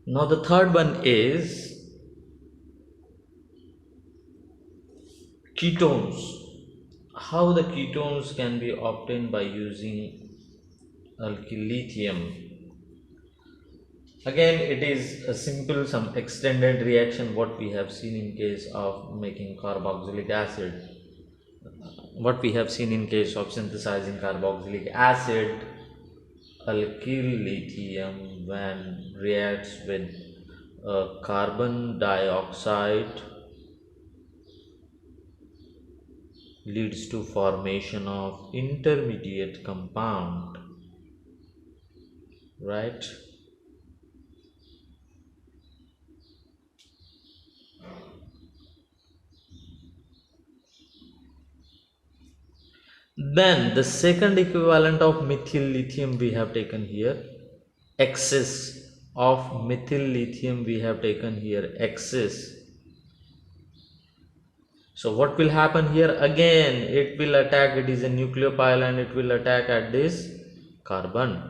Now the third one is ketones. How the ketones can be obtained by using alkyl lithium. Again, it is a simple, some extended reaction what we have seen in case of making carboxylic acid. What we have seen in case of synthesizing carboxylic acid, alkyl lithium when reacts with carbon dioxide leads to formation of intermediate compound, right? Then the second equivalent of methyl lithium we have taken here, excess of methyl lithium we have taken here, excess. So what will happen here? Again it will attack, it is a nucleophile and it will attack at this carbon,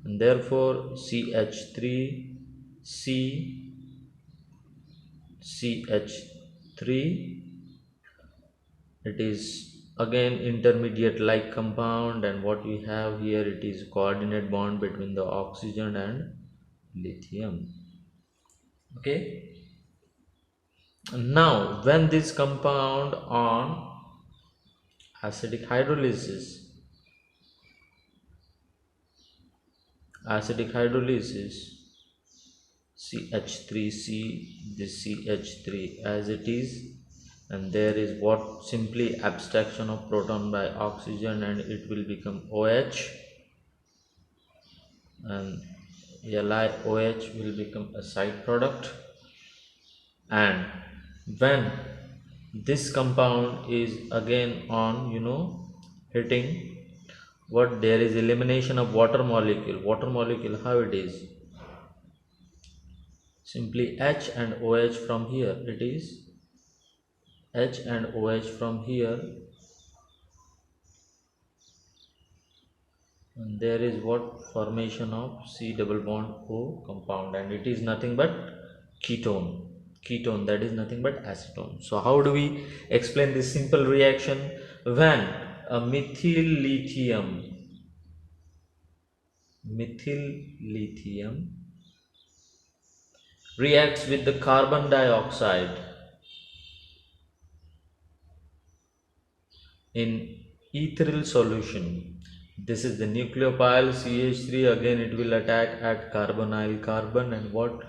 and therefore CH3 CH3, it is again intermediate like compound, and what we have here, it is coordinate bond between the oxygen and lithium. Okay, now when this compound on acidic hydrolysis CH3C, this CH3 as it is, and there is what simply abstraction of proton by oxygen and it will become OH, and LiOH will become a side product. And when this compound is again on hitting, what there is elimination of water molecule, how it is, simply H and OH from here, it is H and OH from here, and there is what formation of C double bond O compound, and it is nothing but ketone, that is nothing but acetone. So how do we explain this simple reaction? When a methyl lithium reacts with the carbon dioxide in ethereal solution, this is the nucleophile CH3, again it will attack at carbonyl carbon, and what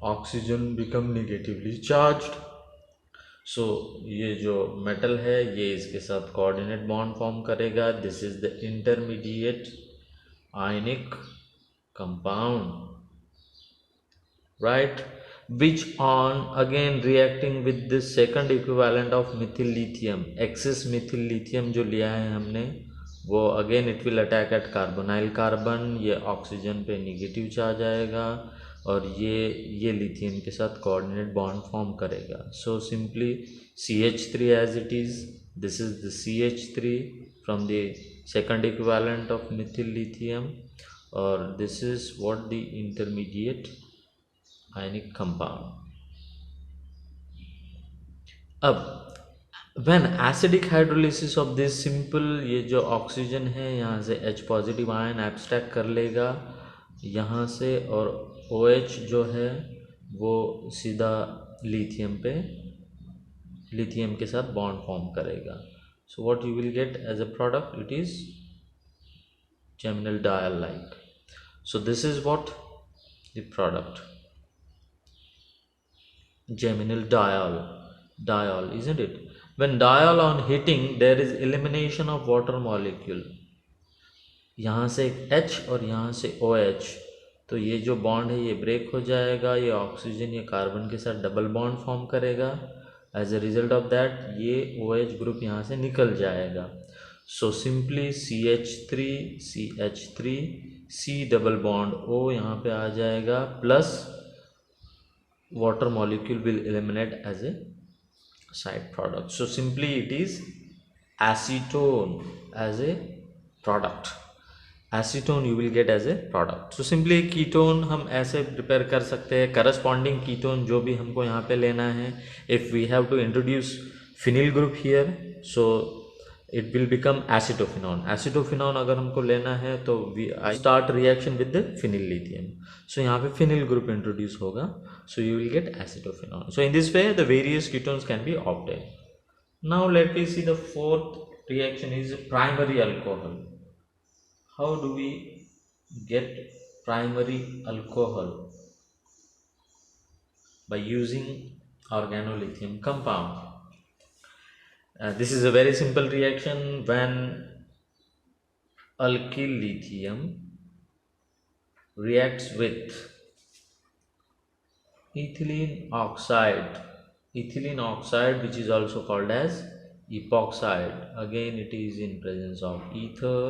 oxygen become negatively charged. सो ये जो metal है ये इसके साथ coordinate bond form करेगा, this is the intermediate ionic compound, right, which on again reacting with this second equivalent of methyl lithium, excess methyl lithium जो लिया है हमने, वो again it will attack at carbonyl carbon, ये oxygen पे negative charge आएगा और ये लिथियम के साथ कोऑर्डिनेट बॉन्ड फॉर्म करेगा. सो simply CH3 as it is, this is the CH3 from the second equivalent of methyl lithium, or this is what the intermediate ionic compound. अब when acidic hydrolysis of this simple, ये जो oxygen है यहाँ से H positive ion abstract कर लेगा यहाँ से, और OH जो है वो सीधा लिथियम के साथ बॉन्ड फॉर्म करेगा. So what you will get as a product, it is geminal diol like. So this is what the product, geminal diol, isn't it? When diol on heating, there is elimination of water molecule, यहाँ से एक H और यहाँ से OH, तो ये जो bond है ये ब्रेक हो जाएगा, ये ऑक्सीजन ये कार्बन के साथ डबल बॉन्ड फॉर्म करेगा, as a result of that ये OH ग्रुप यहाँ से निकल जाएगा. So simply CH3 C double bond O यहाँ पे आ जाएगा, plus water molecule will eliminate as a side product. So simply it is acetone as a product. Acetone you will get as a product. So simply ketone हम ऐसे prepare कर सकते हैं. Corresponding ketone जो भी हमको यहाँ पे लेना है, if we have to introduce phenyl group here, so it will become acetophenone. Acetophenone अगर हमको लेना है तो we I start reaction with the phenyl lithium. So यहाँ पे फिनिल ग्रुप इंट्रोड्यूस होगा, so you will get acetophenone. So in this way the various ketones can be obtain. Now let me see the fourth reaction is primary alcohol. How do we get primary alcohol? By using organolithium compound. This is a very simple reaction. When alkyl lithium reacts with ethylene oxide which is also called as epoxide. Again it is in presence of ether.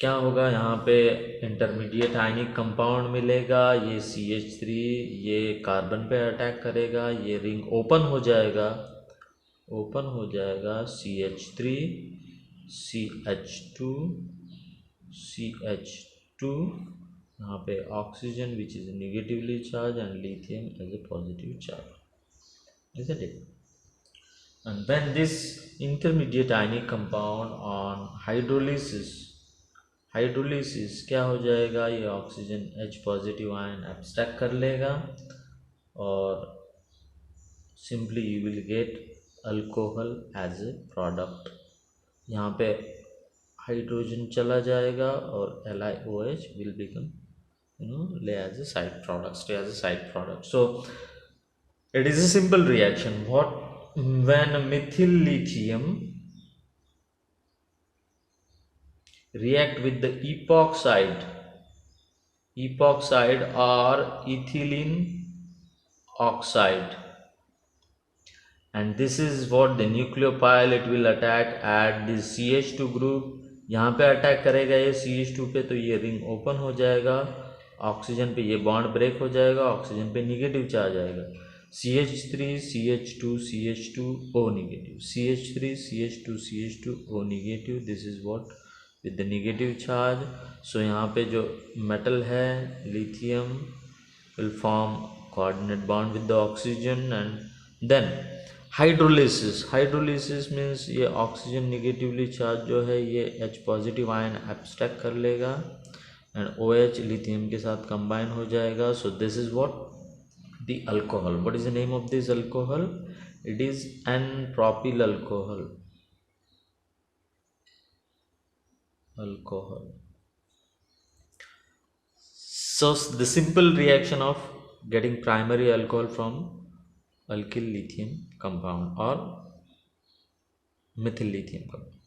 क्या होगा, यहाँ पे intermediate ionic compound मिलेगा. ये CH3 ये carbon पे attack करेगा, ये रिंग ओपन हो जाएगा CH3 CH2 यहाँ पे oxygen which is negatively charge and lithium as a positive charge, isn't it? And when this intermediate ionic compound on hydrolysis क्या हो जाएगा, ये oxygen H positive ion abstract कर लेगा और simply you will get alcohol as a product. यहाँ पे hydrogen चला जाएगा और LiOH विल बिकम ले as a side product. So it is a simple reaction. When methyl lithium react with the epoxide or ethylene oxide, and this is what the nucleophile it will attack at this CH2 group. यहाँ पे attack करेगा ये CH2 पे, तो ये ring open हो जाएगा, oxygen पे ये बॉन्ड ब्रेक हो जाएगा, ऑक्सीजन पे निगेटिव चार्ज आएगा. CH3 CH2 CH2 O negative, CH3 CH2 CH2 O negative. This is what with the negative charge. So यहाँ पे जो metal है lithium will form coordinate bond with the oxygen. And then hydrolysis means ये oxygen negatively charged जो है ये H positive ion abstract कर लेगा and OH lithium के साथ combine हो जाएगा. So this is what the alcohol. What is the name of this alcohol? It is N-propyl alcohol. So the simple reaction of getting primary alcohol from alkyl lithium compound or methyl lithium compound.